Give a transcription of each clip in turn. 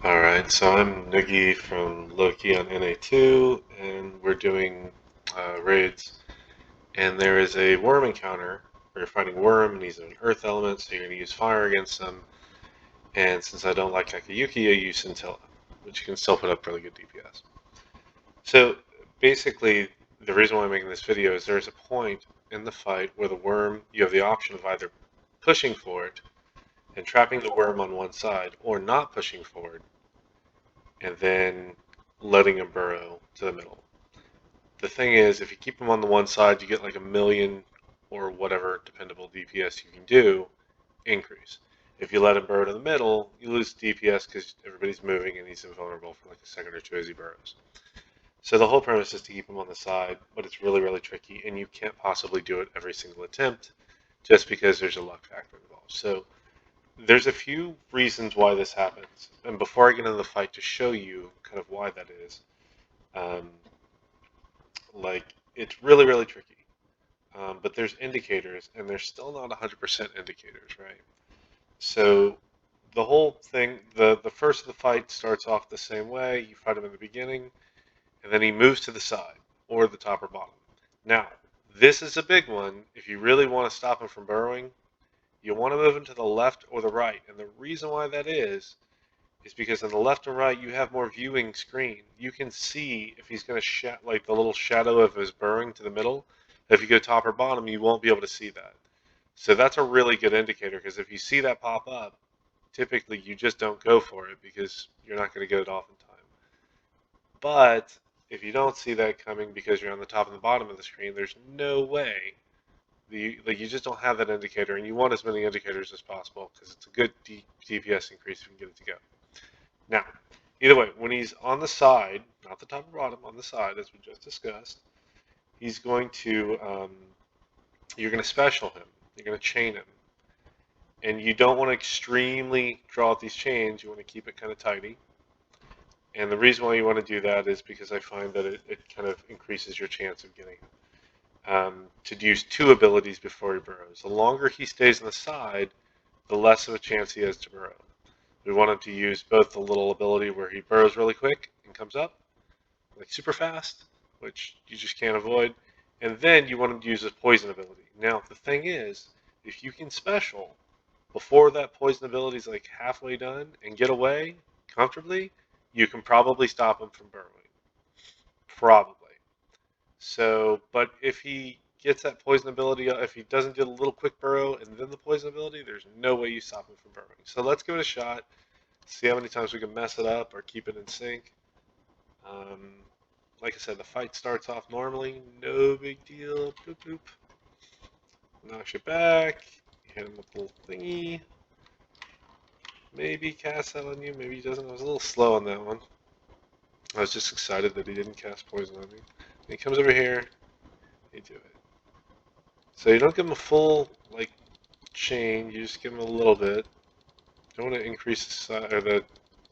Alright, so I'm Noogie from LoKi on NA2, and we're doing raids. And there is a worm encounter where you're fighting worm, and he's an earth element, so you're going to use fire against him. And since I don't like Kakayuki, I use Scintilla, which can still put up really good DPS. So basically, the reason why I'm making this video is there's a point in the fight where the worm, you have the option of either pushing forward and trapping the worm on one side, or not pushing forward and then letting him burrow to the middle. The thing is, if you keep him on the one side, you get like a million or whatever dependable DPS you can do increase. If you let him burrow to the middle, you lose DPS because everybody's moving and he's invulnerable for like a second or two as he burrows. So the whole premise is to keep him on the side, but it's really, really tricky, and you can't possibly do it every single attempt just because there's a luck factor involved. So there's a few reasons why this happens, and before I get into the fight, to show you kind of why that is, um, it's really, really tricky. But there's indicators, and there's still not 100% indicators, right? So the whole thing, the first of the fight starts off the same way. You fight him in the beginning, and then he moves to the side, or the top or bottom. Now, this is a big one. If you really want to stop him from burrowing, you want to move him to the left or the right. And the reason why that is because on the left and right you have more viewing screen. You can see if he's going to like the little shadow of his burrowing to the middle. If you go top or bottom, you won't be able to see that. So that's a really good indicator, because if you see that pop up, typically you just don't go for it because you're not going to get it off in time. But if you don't see that coming because you're on the top and the bottom of the screen, there's no way. You just don't have that indicator, and you want as many indicators as possible because it's a good DPS increase if you can get it to go. Now, either way, when he's on the side, not the top or bottom, on the side, as we just discussed, he's going to, you're going to special him. You're going to chain him. And you don't want to extremely draw out these chains. You want to keep it kind of tidy. And the reason why you want to do that is because I find that it kind of increases your chance of getting to use two abilities before he burrows. The longer he stays on the side, the less of a chance he has to burrow. We want him to use both the little ability where he burrows really quick and comes up, like super fast, which you just can't avoid, and then you want him to use his poison ability. Now, the thing is, if you can special before that poison ability is like halfway done and get away comfortably, you can probably stop him from burrowing. Probably. So, but if he gets that poison ability, if he doesn't get a little quick burrow and then the poison ability, there's no way you stop him from burrowing. So let's give it a shot. See how many times we can mess it up or keep it in sync. Like I said, the fight starts off normally, no big deal. Boop, boop. Knocks you back. Hit him with a little thingy. Maybe cast that on you, maybe he doesn't. I was a little slow on that one. I was just excited that he didn't cast poison on me. And he comes over here, you do it. So you don't give him a full, like, chain, you just give him a little bit. Don't want to increase the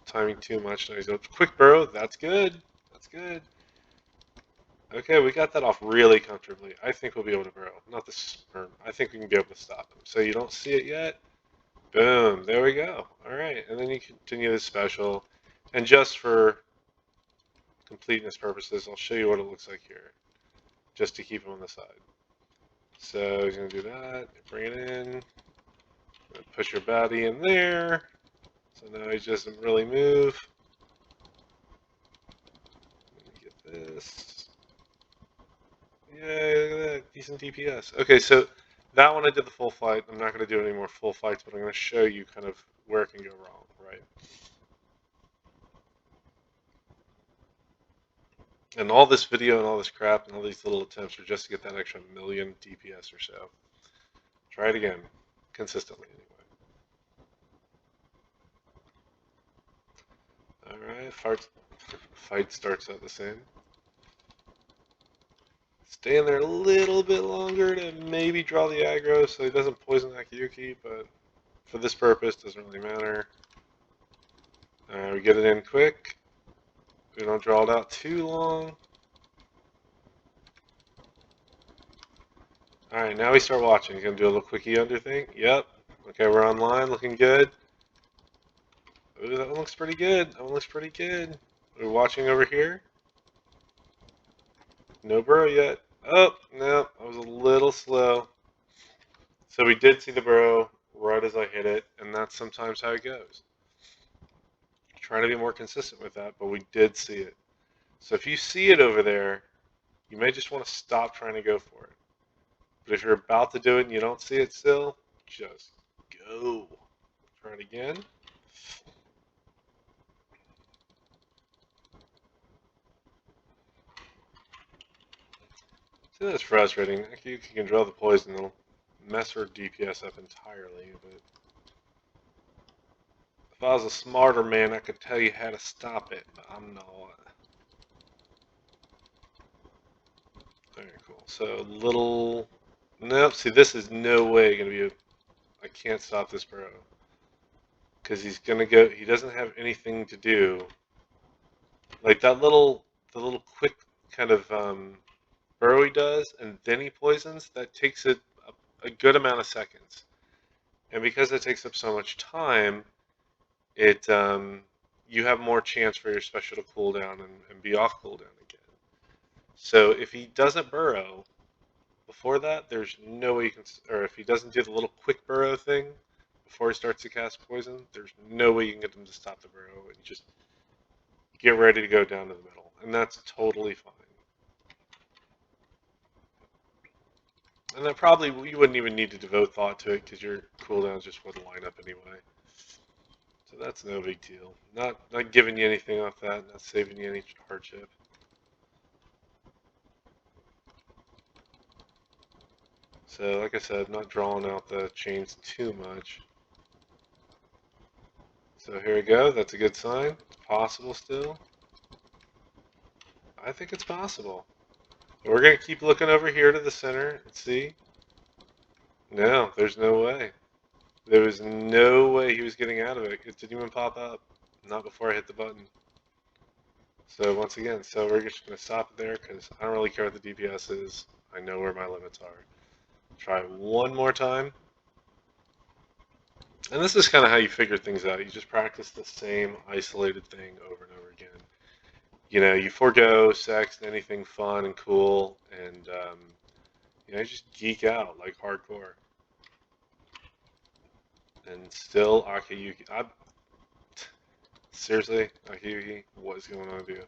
timing too much. Now he's going quick burrow, that's good. That's good. Okay, we got that off really comfortably. I think we'll be able to burrow. Not the sperm. I think we can be able to stop him. So you don't see it yet? Boom. There we go. Alright, and then you continue this special. And just for completeness purposes, I'll show you what it looks like here. Just to keep him on the side. So he's going to do that. Bring it in. Push your baddie in there. So now he doesn't really move. Let me get this. Yay, look at that. Decent DPS. Okay, so that one I did the full fight. I'm not going to do any more full fights, but I'm going to show you kind of where it can go wrong, right? And all this video and all this crap and all these little attempts are just to get that extra million DPS or so. Try it again. Consistently, anyway. Alright, fight starts out the same. Stay in there a little bit longer to maybe draw the aggro so he doesn't poison Akiyuki, but for this purpose, doesn't really matter. We get it in quick. We don't draw it out too long. Alright, now we start watching. He's going to do a little quickie under thing. Yep. Okay, we're online, looking good. Ooh, that one looks pretty good. That one looks pretty good. We're watching over here. No burrow yet. Oh, no, I was a little slow. So we did see the burrow right as I hit it, and that's sometimes how it goes. Trying to be more consistent with that, but we did see it. So if you see it over there, you may just want to stop trying to go for it. But if you're about to do it and you don't see it still, just go. Try it again. See, that's frustrating. You can draw the poison, it'll mess her DPS up entirely, but if I was a smarter man, I could tell you how to stop it, but I'm not. Very cool. So, little... Nope, see, this is no way going to be a... I can't stop this burrow. Because he's going to go... He doesn't have anything to do. Like, that little... The little quick kind of burrow he does, and then he poisons, that takes it a good amount of seconds. And because it takes up so much time, it you have more chance for your special to cool down and be off cooldown again. So if he doesn't burrow before that, there's no way you can, or if he doesn't do the little quick burrow thing before he starts to cast poison, there's no way you can get him to stop the burrow and just get ready to go down to the middle. And that's totally fine. And that probably, you wouldn't even need to devote thought to it because your cooldowns just wouldn't line up anyway. So that's no big deal. Not giving you anything off that, not saving you any hardship. So, like I said, not drawing out the chains too much. So here we go. That's a good sign. It's possible still. I think it's possible. We're going to keep looking over here to the center and see. No, there's no way. There was no way he was getting out of it. It didn't even pop up. Not before I hit the button. So once again, so we're just going to stop it there because I don't really care what the DPS is. I know where my limits are. Try one more time. And this is kind of how you figure things out. You just practice the same isolated thing over and over again. You know, you forego sex and anything fun and cool, and you know, just geek out like hardcore. And still, Akiyuki. Seriously, Akiyuki, what is going on with you?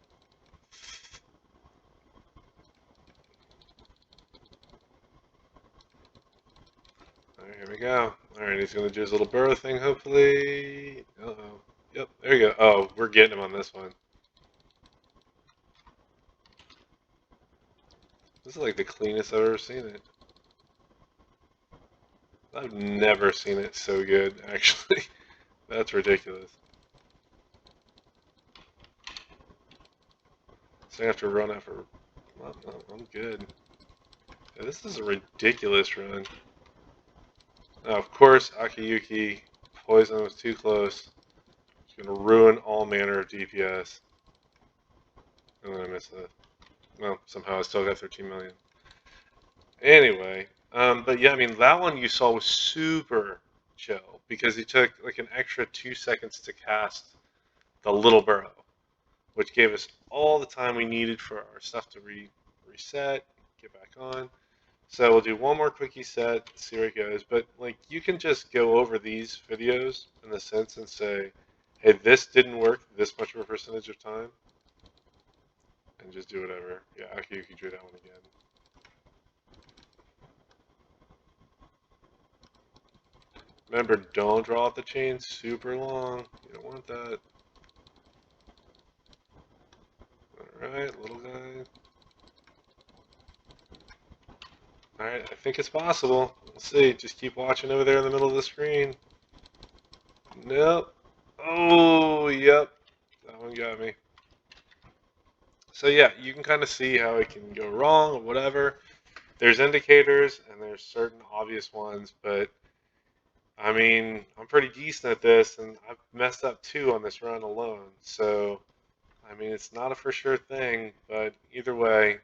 Alright, here we go. Alright, he's going to do his little burrow thing, hopefully. Uh-oh. Yep, there you go. Oh, we're getting him on this one. This is like the cleanest I've ever seen it. I've never seen it so good, actually. That's ridiculous. So I have to run after... No, I'm good. Yeah, this is a ridiculous run. Now, of course, Akiyuki poison was too close. It's going to ruin all manner of DPS. And then I missed that. Well, somehow I still got 13 million. Anyway, but yeah, I mean, that one you saw was super chill because he took like an extra 2 seconds to cast the little burrow, which gave us all the time we needed for our stuff to reset, get back on. So we'll do one more quickie set, see where it goes. But like, you can just go over these videos in the sense and say, hey, this didn't work this much of a percentage of time, and just do whatever. Yeah, Akiyuki drew that one again. Remember, don't draw out the chain super long. You don't want that. Alright, little guy. Alright, I think it's possible. We'll see. Just keep watching over there in the middle of the screen. Nope. Oh, yep. That one got me. So yeah, you can kind of see how it can go wrong or whatever. There's indicators and there's certain obvious ones, but I mean, I'm pretty decent at this, and I've messed up 2 on this run alone. So, I mean, it's not a for sure thing, but either way,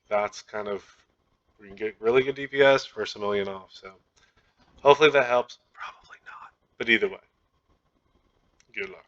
that's kind of, we can get really good DPS for some million off. So, hopefully that helps. Probably not, but either way, good luck.